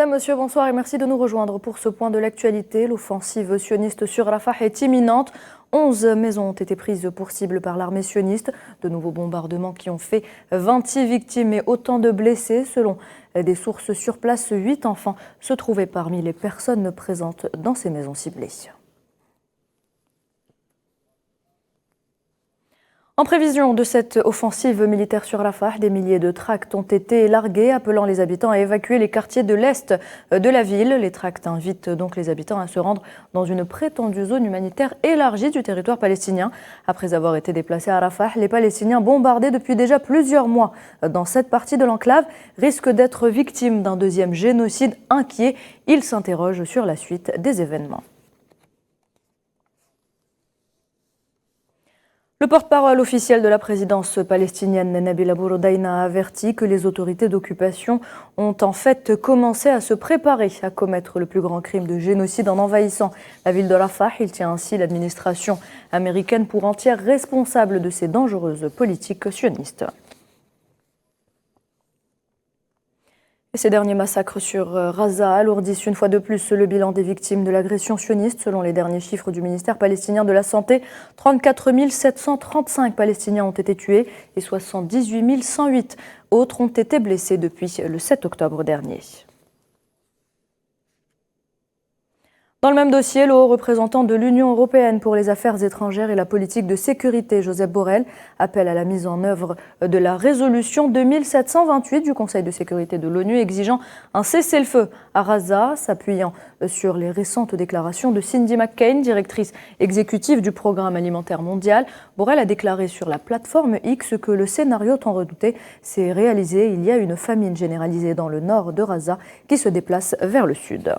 Madame, Monsieur, bonsoir et merci de nous rejoindre pour ce point de l'actualité. L'offensive sioniste sur Rafah est imminente. 11 maisons ont été prises pour cible par l'armée sioniste. De nouveaux bombardements qui ont fait 26 victimes et autant de blessés. Selon des sources sur place, 8 enfants se trouvaient parmi les personnes présentes dans ces maisons ciblées. En prévision de cette offensive militaire sur Rafah, des milliers de tracts ont été largués, appelant les habitants à évacuer les quartiers de l'est de la ville. Les tracts invitent donc les habitants à se rendre dans une prétendue zone humanitaire élargie du territoire palestinien. Après avoir été déplacés à Rafah, les Palestiniens bombardés depuis déjà plusieurs mois dans cette partie de l'enclave risquent d'être victimes d'un deuxième génocide inquiet. Ils s'interrogent sur la suite des événements. Le porte-parole officiel de la présidence palestinienne, Nabil Abu Rodaïna, a averti que les autorités d'occupation ont en fait commencé à se préparer à commettre le plus grand crime de génocide en envahissant la ville de Rafah. Il tient ainsi l'administration américaine pour entière responsable de ces dangereuses politiques sionistes. Et ces derniers massacres sur Gaza alourdissent une fois de plus le bilan des victimes de l'agression sioniste. Selon les derniers chiffres du ministère palestinien de la Santé, 34 735 Palestiniens ont été tués et 78 108 autres ont été blessés depuis le 7 octobre dernier. Dans le même dossier, le haut représentant de l'Union européenne pour les affaires étrangères et la politique de sécurité, Josep Borrell, appelle à la mise en œuvre de la résolution 2728 du Conseil de sécurité de l'ONU exigeant un cessez-le-feu à Gaza, s'appuyant sur les récentes déclarations de Cindy McCain, directrice exécutive du Programme alimentaire mondial. Borrell a déclaré sur la plateforme X que le scénario tant redouté s'est réalisé. Il y a une famine généralisée dans le nord de Gaza qui se déplace vers le sud.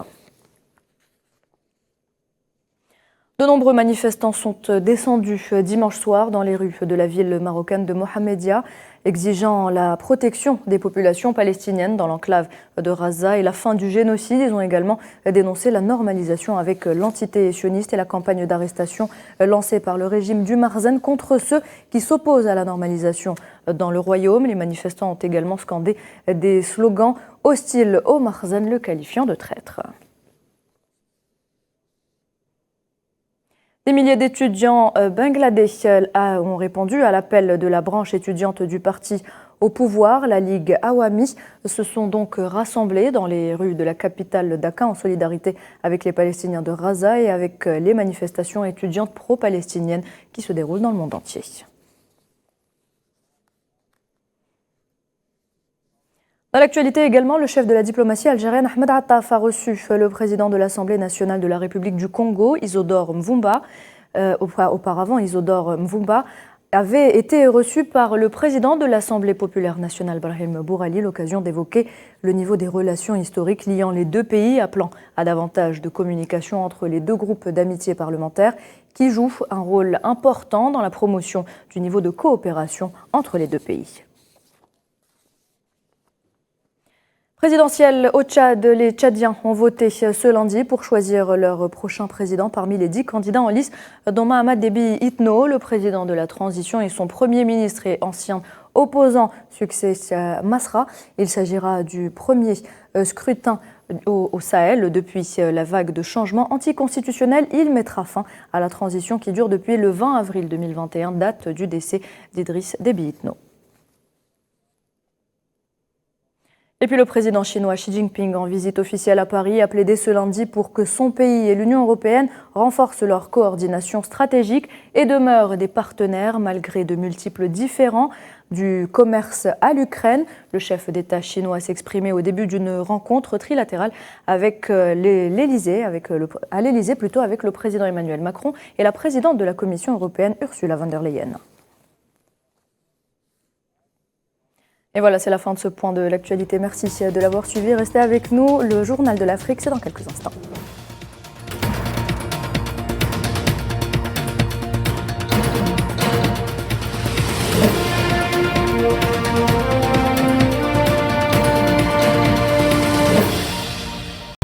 De nombreux manifestants sont descendus dimanche soir dans les rues de la ville marocaine de Mohamedia, exigeant la protection des populations palestiniennes dans l'enclave de Gaza et la fin du génocide. Ils ont également dénoncé la normalisation avec l'entité sioniste et la campagne d'arrestation lancée par le régime du Marzen contre ceux qui s'opposent à la normalisation dans le royaume. Les manifestants ont également scandé des slogans hostiles au Marzen, le qualifiant de traître. Des milliers d'étudiants bangladais ont répondu à l'appel de la branche étudiante du parti au pouvoir, la Ligue Awami, se sont donc rassemblés dans les rues de la capitale Dhaka en solidarité avec les Palestiniens de Gaza et avec les manifestations étudiantes pro-palestiniennes qui se déroulent dans le monde entier. Dans l'actualité également, le chef de la diplomatie algérienne Ahmed Attaf a reçu le président de l'Assemblée nationale de la République du Congo, Isidore Mvumba. Auparavant, Isidore Mvumba avait été reçu par le président de l'Assemblée populaire nationale, Brahim Bourali, l'occasion d'évoquer le niveau des relations historiques liant les deux pays, appelant à davantage de communication entre les deux groupes d'amitié parlementaires qui jouent un rôle important dans la promotion du niveau de coopération entre les deux pays. Présidentielle au Tchad, les Tchadiens ont voté ce lundi pour choisir leur prochain président parmi les 10 candidats en lice, dont Mahamat Déby Itno, le président de la transition, et son premier ministre et ancien opposant Succès Masra. Il s'agira du premier scrutin au Sahel depuis la vague de changements anticonstitutionnels. Il mettra fin à la transition qui dure depuis le 20 avril 2021, date du décès d'Idriss Déby Itno. Et puis le président chinois Xi Jinping, en visite officielle à Paris, a plaidé ce lundi pour que son pays et l'Union européenne renforcent leur coordination stratégique et demeurent des partenaires malgré de multiples différends. Du commerce à l'Ukraine, le chef d'État chinois s'exprimait au début d'une rencontre trilatérale avec l'Élysée, avec le président Emmanuel Macron et la présidente de la Commission européenne Ursula von der Leyen. Et voilà, c'est la fin de ce point de l'actualité. Merci de l'avoir suivi. Restez avec nous. Le journal de l'Afrique, c'est dans quelques instants.